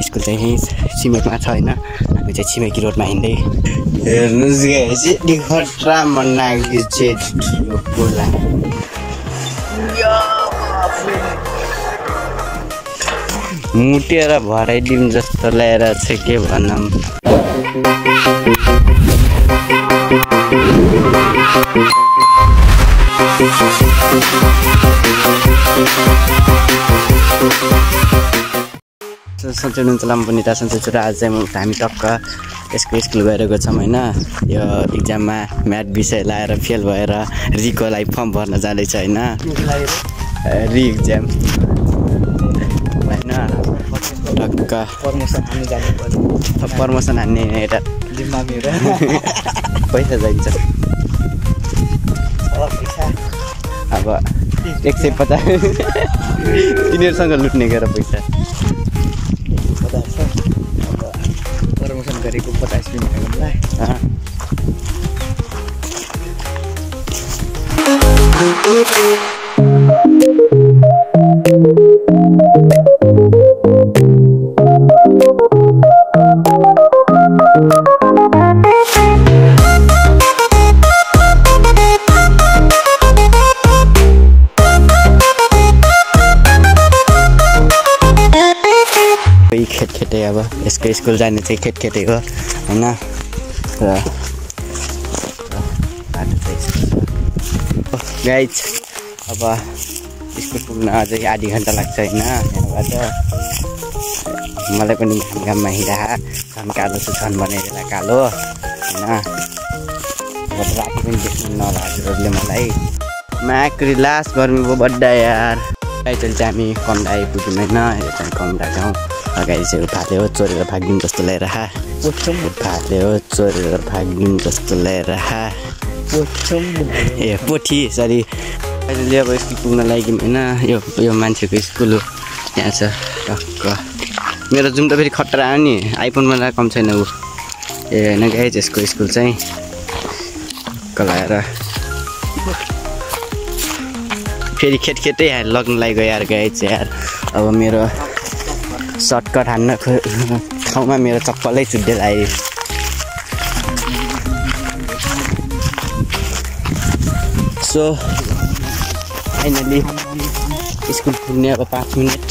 School चाहिँ यहीँ छिमेकमा छ होइन। हामी चाहिँ छिमेकी रोडमा हिँड्दै हेर्नुहोस् गाइस यति खतरा मन लाग्यो चाहिँ ठुलो खोला। मुटेर भराइदिउँ जस्तो ल्याएर चाहिँ के भनौँ। सन्चै हुनुहुन्छ लाम्बुनिता सन्चै छु र आज चाहिँ हामी टक्क यसको स्कुल गइरहेको छौँ होइन। यो इक्जाममा म्याथ विषय लाएर फेल भएर रिको लागि फर्म भर्न जाँदैछ होइन। रि इक्जाम होइन टक्क प्रमोसन हान्ने एउटा पैसा चाहिन्छ अब 150 तिनीहरूसँग लुट्ने गरेर पैसा प्रमोसन गरेको 50 मिनटलाई खेतखेटे अब यसको स्कुल जाने चाहिँ खेतखेटे हो होइन। र गाइज अब स्कुल पुग्न अझै आधी घन्टा लाग्छ होइन। यहाँबाट मलाई पनि घाममा हिँडा झन् कालो छु झन् बनाइदिएला कालो होइन। अब राति पनि देख्नु नभएकोहरूले मलाई माक्री लास्ट गर्मी भयो बड्डा यार। अहिले चाहिँ हामी कमरा आइपुग्यौँ होइन। यो चाहिँ कमरा गाउँ अगाडि चाहिँ उठाल्यो चोरेर भागिदिउँ जस्तो ल्याएर उठाल्यो चोरेर भागिदिउँ जस्तो ल्याएर ए पोथी सरी। अहिले अब स्कुल पुग्न लाग्यौँ होइन। यो मान्छेको स्कुल हो यहाँ छ टक्क। मेरो जुम त फेरि खतरा हो नि आइफोनमा कम छैन ऊ ए होइन गाइज यसको स्कुल चाहिँ कलाएर फेरि खेतखेतै लग्नलाई गयो यार गाइज यार। अब मेरो सर्टकट हान्न ठाउँमा मेरो चप्पलै चुड्दै लाग्यो। सो फाइनली स्कुल पुग्ने अब 5 मिनट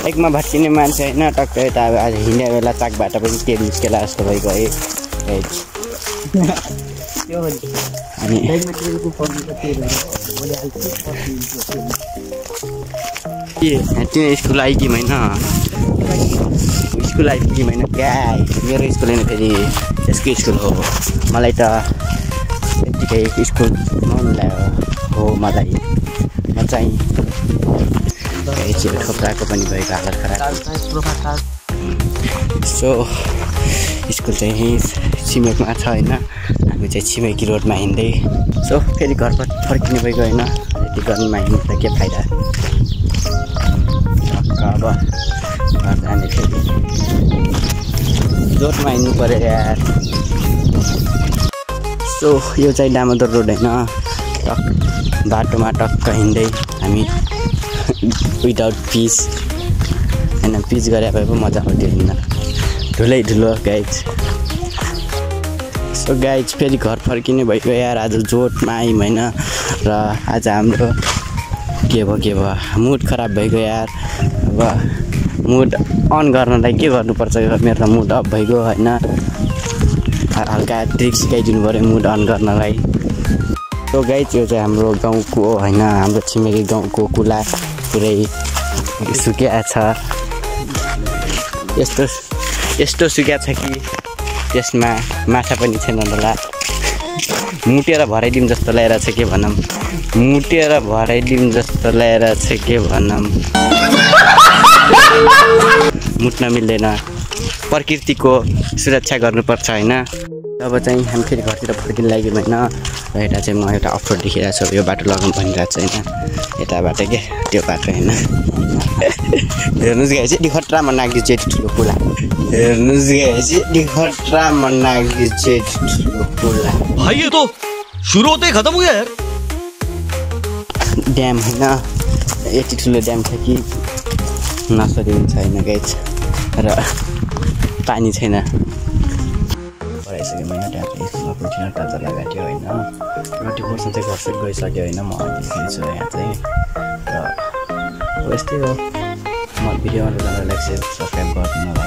एकमा भट्किने मान्छे होइन टक्क यता अब आज हिँड्ने बेला चाकबाट पनि तेल निस्केला जस्तो भइगयो है। अनि तिमी स्कुल आइपुग्यौँ होइन। स्कुल आइपुग्यौँ होइन गाई मेरो स्कुल होइन फेरि यसको स्कुल हो। मलाई त यत्तिकै स्कुल नमिलायो हो मलाई। म चाहिँ ठोक्राको पनि भएको हालत खराब। सो स्कुल चाहिँ यहीँ छिमेकमा छ होइन। हामी चाहिँ छिमेकी रोडमा हिँड्दै सो फेरि घर फर्किने भइगयो होइन। यति गर्मीमा हिँड्नु त के फाइदा। अब घर जाने फेरि रोडमा हिँड्नु पऱ्यो यार। सो यो चाहिँ दामोदर रोड होइन। बाटोमा टक्क हिँड्दै हामी विदाउट पिच होइन पिच गरे भए पो मजा आउँथ्यो हिँड्न ठुलै ठुलो गाइज। सो गाइज फेरि घर फर्किने भइगयो यार। आज जोडमा आयौँ होइन र आज हाम्रो के भयो मुड खराब भइगयो यार। अब मुड अन गर्नलाई के गर्नुपर्छ मेरो त मुड अफ भइगयो होइन। हल्का ट्रिक सिकाइदिनु पऱ्यो मुड अन गर्नलाई। सो गाइज यो चाहिँ हाम्रो गाउँको होइन हाम्रो छिमेकी गाउँको कुला पुरै सुकिया छ। यस्तो सुकिया छ कि त्यसमा माछा पनि छैन होला। मुटेर भराइदिउँ जस्तो ल्याएर चाहिँ के भनौँ। मुटेर भराइदिउँ जस्तो ल्याएर चाहिँ के भनौँ। मुट्न मिल्दैन प्रकृतिको सुरक्षा गर्नुपर्छ होइन। अब चाहिँ हामी फेरि घरतिर फर्किन लाग्यौँ होइन। र यता चाहिँ म एउटा अफरोड देखिरहेको छु यो बाटो लगाउँ भनिरहेको छ होइन। यताबाट के त्यो बाटो होइन। हेर्नुहोस् गाइस यति खतरा मन लाग्यो चाहिँ ठुलो पुला। हेर्नुहोस् गाइस यति खतरा मन लाग्यो चाहिँ ठुलो पुला। भाई ये तो शुरू होते ही खत्म हो गया यार। ड्याम होइन यति ठुलो ड्याम छ कि नसरी छैन गाइस र पानी छैन पढाइसक्यो मैले त्यहाँ स्कुलमा पुग्न टाचा लगाएको होइन 20% चाहिँ घर सेट गइसक्यो होइन म अहिले खेल्छु यहाँ चाहिँ र यस्तै हो म भिडियो मनपर्छ लाइक शेयर सब्सक्राइब गरिदिनु होला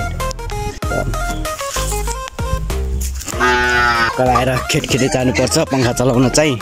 कराएर खेटखेटे जानुपर्छ पंखा चलाउन चाहिँ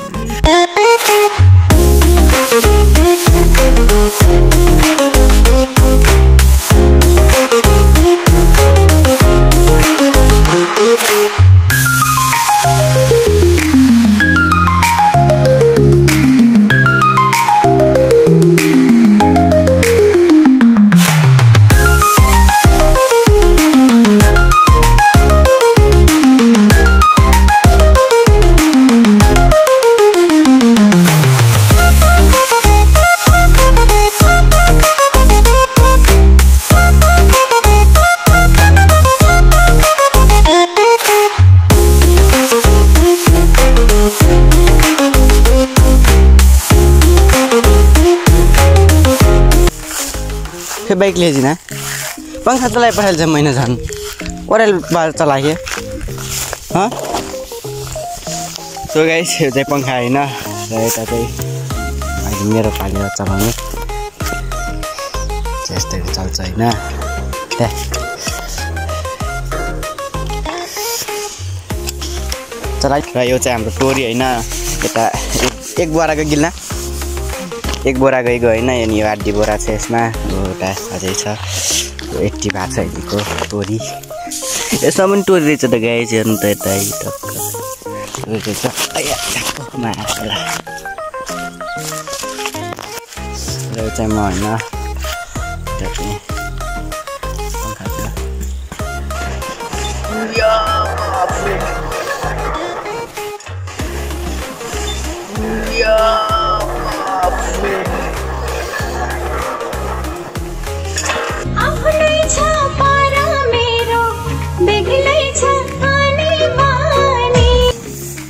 बाइक ल्याइदिन पंखा चलाइ पठाइन्छ महिना झन् ओरेल चलाएँ सो गाइस यो चाहिँ पंखा होइन र यता चाहिँ अहिले मेरो पालेर चलाउने यस्तै चल्छ होइन चलाइ र यो चाहिँ हाम्रो टोरी होइन यता एक बोराको गिल्ला एक बोरा गएको होइन यो 8 बोरा छ यसमा एउटा अझै छ 80 भएको छ अहिलेको टोरी यसमा पनि टोरी रहेछ त गाइस हेर्नु त यता टोरी रहेछ र यो चाहिँ म होइन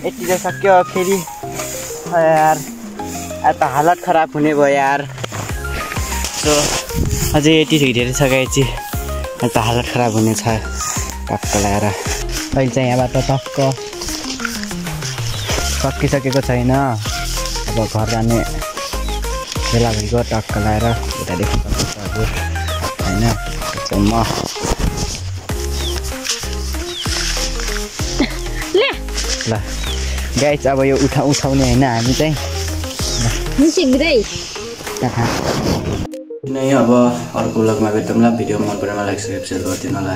यति चाहिँ सक्यो फेरि यार त हालत खराब हुने भयो यार सो अझै यति हिँडेर छ गाइस त हालत खराब हुने छ टक्क लगाएर अहिले चाहिँ यहाँबाट टक्क सकिसकेको छैन अब घर जाने बेला भइगयो टक्क लगाएर यता देख्नु सक्नुहुन्छ हजुर होइन चाहिँ म ल गाइस अब यो उठाउने होइन हामी चाहिँ नै अब अर्को ब्लगमा भेटौँला भिडियो मन परेमा लाइक सब्सक्राइब गरिदिनु होला